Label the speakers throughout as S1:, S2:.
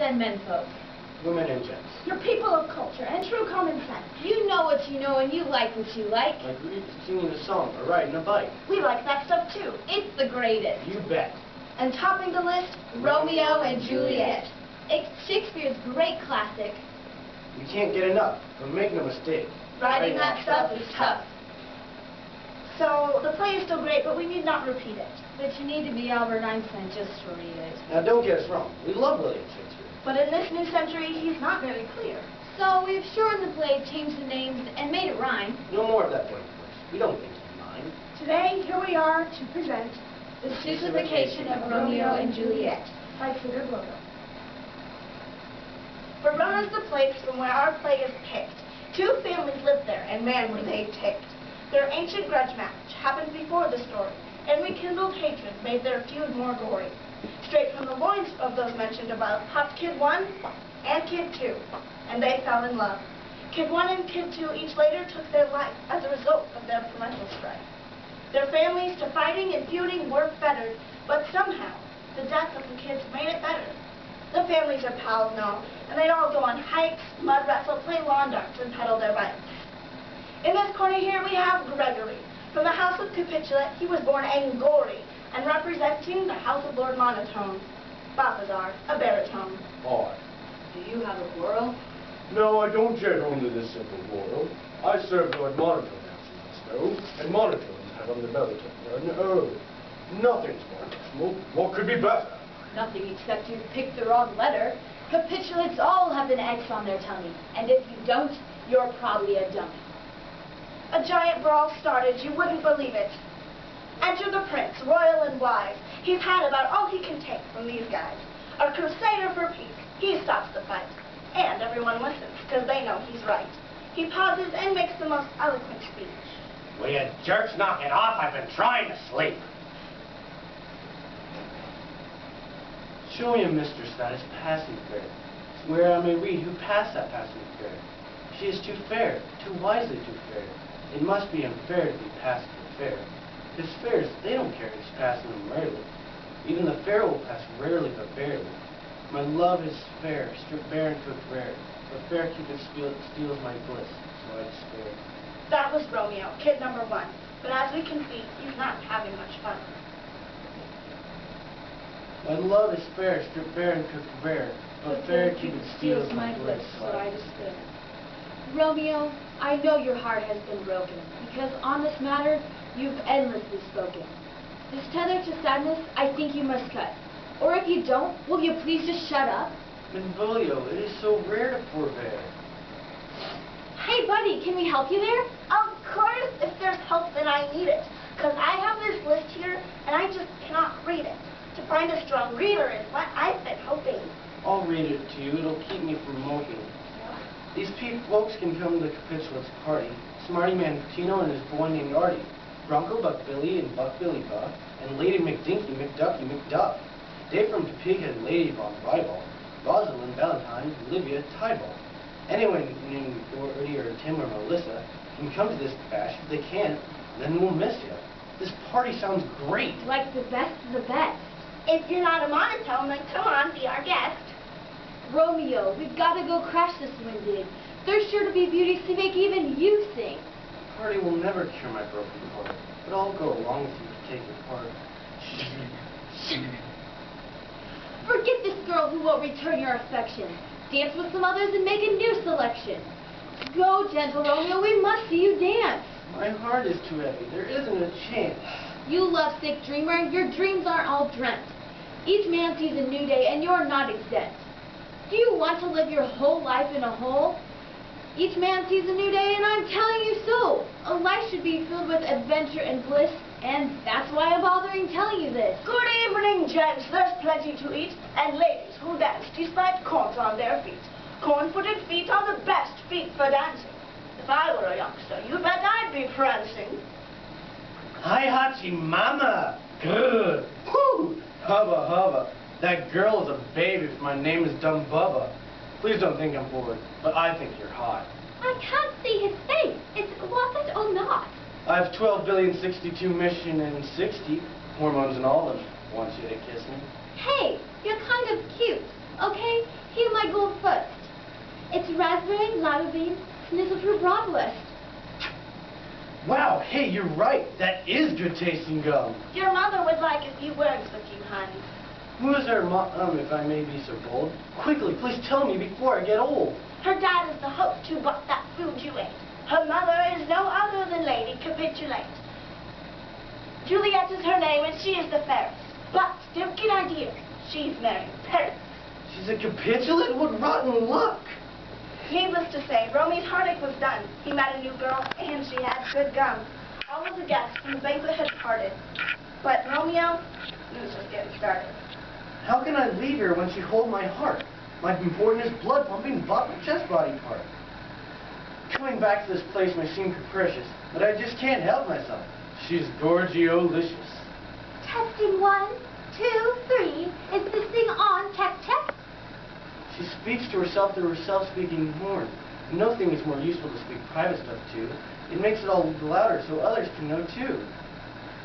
S1: and menfolk.
S2: Women and gents.
S3: You're people of culture and true common sense.
S1: You know what you know and you like what you like.
S2: Like singing a song or riding a bike.
S3: We like that stuff too.
S1: It's the greatest.
S2: You bet.
S3: And topping the list,
S1: Romeo and Juliet. It's Shakespeare's great classic.
S2: We can't get enough, but make no mistake.
S1: Writing that stuff is tough.
S3: So, the play is still great, but we need not repeat it.
S1: But you need to be Albert Einstein just to read it.
S2: Now don't get us wrong. We love William Shakespeare.
S3: But in this new century, he's not very clear.
S1: So we've shortened the play, changed the names, and made it rhyme.
S2: No more of that point, please. We don't think you mind.
S3: Today, here we are to present
S1: The Seussification of Romeo and Juliet
S3: by Romeo. Verona's the place from where our play is picked. Two families lived there, and man were they ticked. Their ancient grudge match happened before the story, and rekindled hatred made their feud more gory. Straight from the loins of those mentioned above hopped Kid 1 and Kid 2, and they fell in love. Kid 1 and Kid 2 each later took their life as a result of their parental strife. Their families to fighting and feuding were fettered, but somehow the death of the kids made it better. The families are pals now, and they all go on hikes, mud wrestle, play lawn darts, and pedal their bikes. In this corner here we have Gregory. From the house of Capitulet, he was born Angori, and representing the house of Lord Monotone. Balthazar, a baritone.
S2: Odd.
S1: Do you have a quarrel?
S4: No, I don't yet under this simple quarrel. I serve Lord Monotone, as you must know, and Monotones have on the baritone. And oh, nothing's more possible. What could be better?
S1: Nothing except you picked the wrong letter. Capitulates all have an X on their tummy, and if you don't, you're probably a dummy.
S3: A giant brawl started, you wouldn't believe it. Enter the prince, royal and wise. He's had about all he can take from these guys. A crusader for peace, he stops the fight. And everyone listens, because they know he's right. He pauses and makes the most eloquent speech.
S2: Will you jerks knock it off? I've been trying to sleep. Show me a mistress that is passing fair, where I may read who passed that passing fair. She is too fair, too wisely too fair. It must be unfair to be passed for fair. Because fairs, they don't care who's passing them rarely. Even the fair will pass rarely but barely. My love is fair, stripped bare and cooked rare. But fair keepeth steals my bliss, so I despair.
S3: That was Romeo, kid number 1. But as we can see, he's not having much fun.
S2: My love is fair, stripped bare and cooked rare. But fair keepeth steals my bliss, so I despair.
S1: Romeo, I know your heart has been broken, because on this matter, you've endlessly spoken. This tether to sadness, I think you must cut. Or if you don't, will you please just shut up?
S2: Benvolio, it is so rare to forbear.
S1: Hey, buddy, can we help you there?
S3: Of course, if there's help, then I need it. Because I have this list here, and I just cannot read it. To find a strong reader is what I've been hoping.
S2: I'll read it to you. It'll keep me from moping. These folks can come to the Capitulate's party. Smarty Man Tino and his boy named Artie. Bronco Buck Billy and Buck Billy Buck. And Lady McDinky McDucky McDuck. Dave from Topeka and Lady Von Ryball. Rosalind Valentine, Olivia Tyball. Anyone named Gordy or Tim or Melissa can come to this bash. If they can't, then we'll miss you. This party sounds great.
S1: Like the best of the best.
S3: If you're not a monotone, then come on, be our guest.
S1: Romeo, we've got to go crash this winded. There's sure to be beauties to make even you sing.
S2: The party will never cure my broken heart, but I'll go along with you to take your part.
S1: Forget this girl who won't return your affection. Dance with some others and make a new selection. Go, gentle Romeo, we must see you dance.
S2: My heart is too heavy. There isn't a chance.
S1: You lovesick dreamer, your dreams aren't all dreamt. Each man sees a new day, and you're not exempt. Do you want to live your whole life in a hole? Each man sees a new day, and I'm telling you so. A life should be filled with adventure and bliss, and that's why I'm bothering telling you this.
S3: Good evening, gents. There's plenty to eat, and ladies who dance despite corns on their feet. Corn-footed feet are the best feet for dancing. If I were a youngster, you bet I'd be prancing.
S2: Hi, Hachi Mama. Good. Whoo. Hubba, hubba. That girl is a baby if my name is Dumb Bubba. Please don't think I'm bored, but I think you're hot.
S1: I can't see his face. It's was it or not?
S2: I have 12,062 mission and 60 hormones and all of them. Want you to kiss me?
S1: Hey, you're kind of cute, okay? He Letzering, Ladovine, Snizzle Broadwest.
S2: Wow, hey, you're right. That is good tasting gum.
S3: Your mother would like a few words with you, honey.
S2: Who is her mom, if I may be so bold? Quickly, please tell me before I get old.
S3: Her dad is the host who bought that food you ate. Her mother is no other than Lady Capitulate. Juliet is her name, and she is the fairest. But don't get ideas. She's married Paris.
S2: She's a capitulate? What rotten luck!
S3: Needless to say, Romy's heartache was done. He met a new girl, and she had good gum. All of the guests from the banquet had parted. But Romeo, he was just getting started.
S2: How can I leave her when she holds my heart? My importantest blood-pumping chest body part. Coming back to this place may seem capricious, but I just can't help myself. She's gorgio-licious.
S1: Testing 1, 2, 3. Is this thing on? Check, check.
S2: She speaks to herself through her self-speaking horn. Nothing is more useful to speak private stuff to. It makes it all louder so others can know too.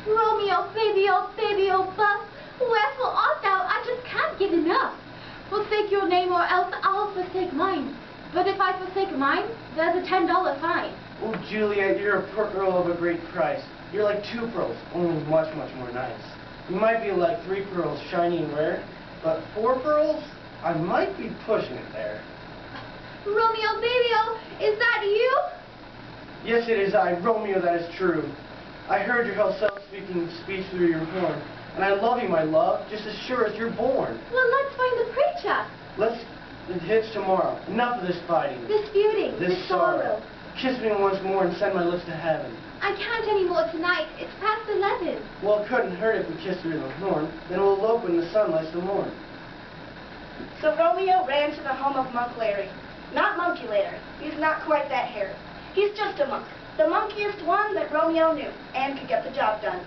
S1: Romeo, baby, oh, buff. Wherefore art thou? I just can't get enough. Forsake your name or else I'll forsake mine. But if I forsake mine, there's a $10 fine.
S2: Oh, Juliet, you're a pearl of a great price. You're like 2 pearls, only much, much more nice. You might be like 3 pearls, shiny and rare, but 4 pearls? I might be pushing it there.
S1: Romeo, baby, oh, is that you?
S2: Yes, it is I, Romeo, that is true. I heard your self-speaking speech through your horn, and I love you, my love, just as sure as you're born.
S1: Well, let's find the preacher.
S2: Let's hitch tomorrow. Enough of this fighting.
S1: This feuding.
S2: This sorrow. Kiss me once more and send my lips to heaven.
S1: I can't anymore tonight. It's past 11.
S2: Well, it couldn't hurt if we kissed through the horn. Then we'll elope when the sun lights the morn.
S3: So Romeo ran to the home of Monk Larry. Not Monkey Larry. He's not quite that hairy. He's just a monk. The monkiest one that Romeo knew, and could get the job done.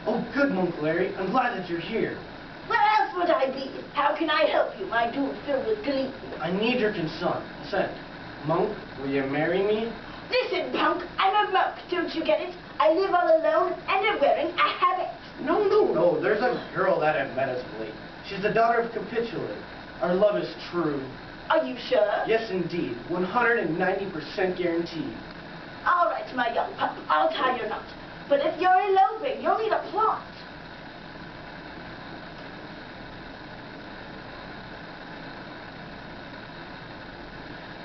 S2: Oh, good, Monk Larry. I'm glad that you're here.
S3: Where else would I be? How can I help you, my duel filled with glee?
S2: I need your consent. Monk, will you marry me?
S3: Listen, punk, I'm a monk, don't you get it? I live all alone, and I'm wearing a habit.
S2: No, there's a girl that I met us late. She's the daughter of Capitulate. Our love is true.
S3: Are you sure?
S2: Yes, indeed. 190% guaranteed.
S3: All right, my young pup, I'll tie your knot. But if you're eloping, you'll need a plot.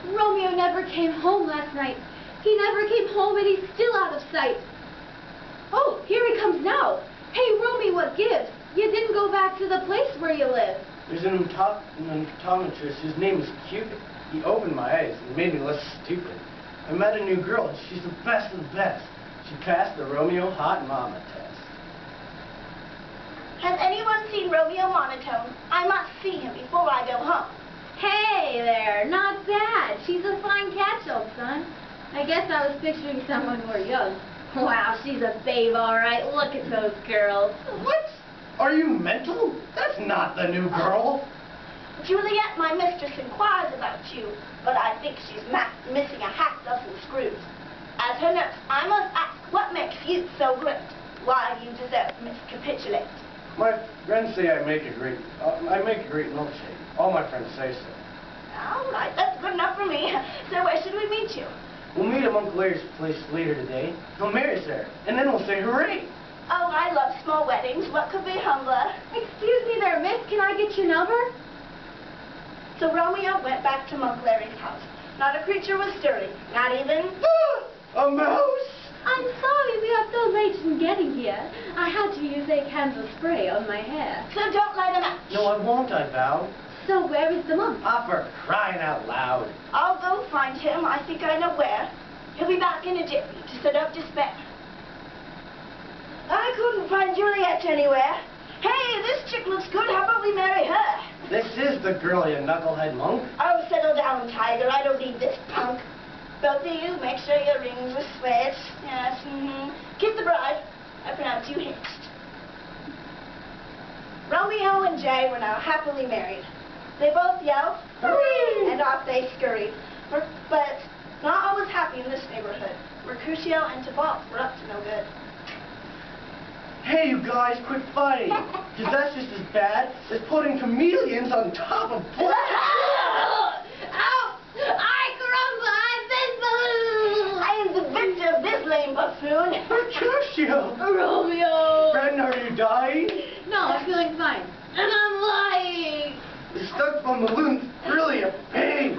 S1: Romeo never came home last night. He never came home and he's still out of sight. Oh, here he comes now. Hey, Romeo, what gives? You didn't go back to the place where you live.
S2: There's an optometrist. His name is Cupid. He opened my eyes and made me less stupid. I met a new girl, and she's the best of the best. She passed the Romeo Hot Mama test.
S3: Has anyone seen Romeo Monotone? I must see him before I go home.
S1: Hey there, not bad. She's a fine catch, old son. I guess I was picturing someone more young. Wow, she's a babe, all right. Look at those girls.
S2: What? Are you mental? That's not the new girl.
S3: Juliet, my mistress, inquires about you, but I think she's missing a half-dozen screws. As her nurse, I must ask, what makes you so great? Why do you deserve Miss Capitulate?
S2: My friends say I make a great milkshake. All my friends say so.
S3: All right, that's good enough for me. So where should we meet you?
S2: We'll meet at Monk Larry's place later today. He'll marry us there, and then we'll say hooray.
S3: Oh, I love small weddings. What could be humbler?
S1: Excuse me there, miss. Can I get your number?
S3: So Romeo went back to Monk Larry's house. Not a creature was stirring, not even...
S2: A mouse!
S1: I'm sorry we are so late in getting here. I had to use a candle spray on my hair.
S3: So don't light a match.
S2: No, I won't, I vow.
S1: So where is the monk?
S2: Ah, for crying out loud.
S3: I'll go find him. I think I know where. He'll be back in a jiffy, so don't despair. I couldn't find Juliet anywhere. Hey, this chick looks good. How about we marry her?
S2: This is the girl, you knucklehead monk.
S3: Oh, settle down, Tiger. I don't need this punk. Both of you, make sure your rings are switched. Yes, Kiss the bride. I pronounce you hitched. Romeo and Jay were now happily married. They both yelled, hooray, and off they scurried. But not always happy in this neighborhood. Mercutio and Tybalt were up to no good.
S2: Hey, you guys, quit fighting. Because that's just as bad as putting chameleons on top of...
S1: Ow! I
S3: spoon.
S2: Mercutio!
S1: Romeo!
S2: Friend, are you dying?
S1: No, I'm feeling fine. And I'm lying!
S2: The stuck on balloon's really a pain.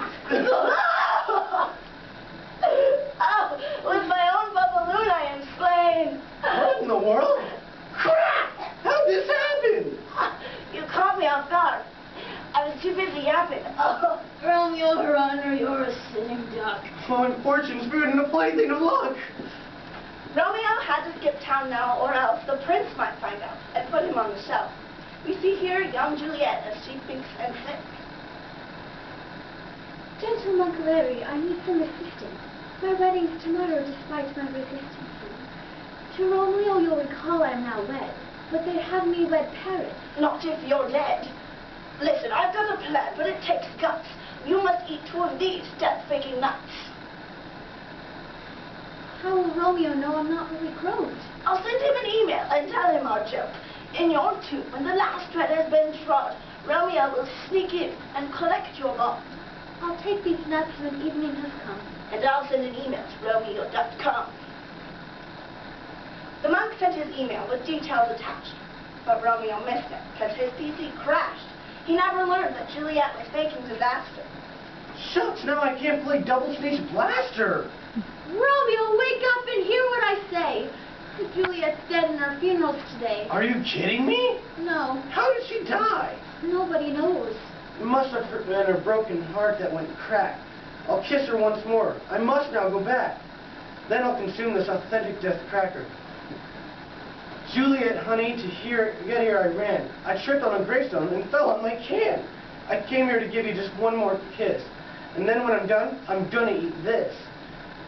S3: Oh, with my own balloon I am slain.
S2: What in the world? Crap! How'd this happen?
S3: You caught me off guard. I was too busy yapping. Oh.
S1: Romeo, run or you're a sitting duck.
S2: On fortune's food and a plaything of luck.
S3: Romeo had to skip town now, or else the prince might find out and put him on the shelf. We see here young Juliet as she thinks and thinks.
S1: Gentle Uncle Larry, I need some assistance. My wedding's tomorrow despite my resistance. To Romeo you'll recall I'm now wed, but they'd have me wed Paris.
S3: Not if you're dead. Listen, I've got a plan, but it takes guts. You must eat 2 of these death-faking nuts.
S1: How will Romeo know I'm not really grown?
S3: I'll send him an email and tell him our joke. In your tomb, when the last thread has been trod, Romeo will sneak in and collect your bond.
S1: I'll take these nuts when evening has come.
S3: And I'll send an email to Romeo.com. The monk sent his email with details attached, but Romeo missed it because his PC crashed. He never learned that Juliet was faking disaster.
S2: Shucks, now I can't play double-stage blaster.
S1: Romeo, wake up and hear what I say. Juliet's dead and her funeral's today.
S2: Are you kidding me?
S1: No,
S2: How did she die?
S1: nobody knows.
S2: It must have been her broken heart that went crack. I'll kiss her once more. I must now go back. Then I'll consume this authentic death cracker. Juliet, honey, to get here I ran. I tripped on a gravestone and fell on my can. I came here to give you just one more kiss. And then when I'm done, I'm gonna eat this.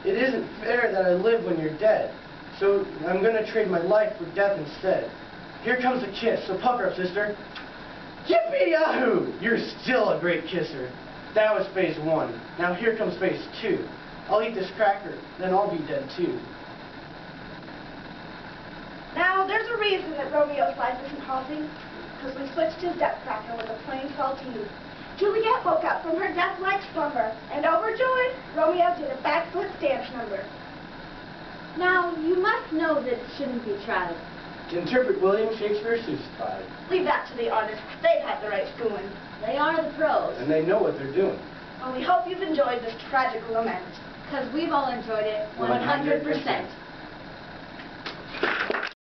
S2: It isn't fair that I live when you're dead. So I'm gonna trade my life for death instead. Here comes the kiss, so pucker up, sister. Yippee-yahoo! You're still a great kisser. That was phase 1. Now here comes phase 2. I'll eat this cracker, then I'll be dead too.
S3: Now, there's a reason that Romeo's life isn't halting, because we switched his death cracker with a plain saltine. Juliet woke up from her death-like slumber, and overjoyed, Romeo did a backflip dance number.
S1: Now, you must know that it shouldn't be tried.
S2: To interpret William Shakespeare's Seussification.
S3: Leave that to the artists. They've had the right schooling.
S1: They are the pros.
S2: And they know what they're doing.
S3: Well, we hope you've enjoyed this tragic lament.
S1: Because we've all enjoyed it
S2: 100%.
S1: 100%.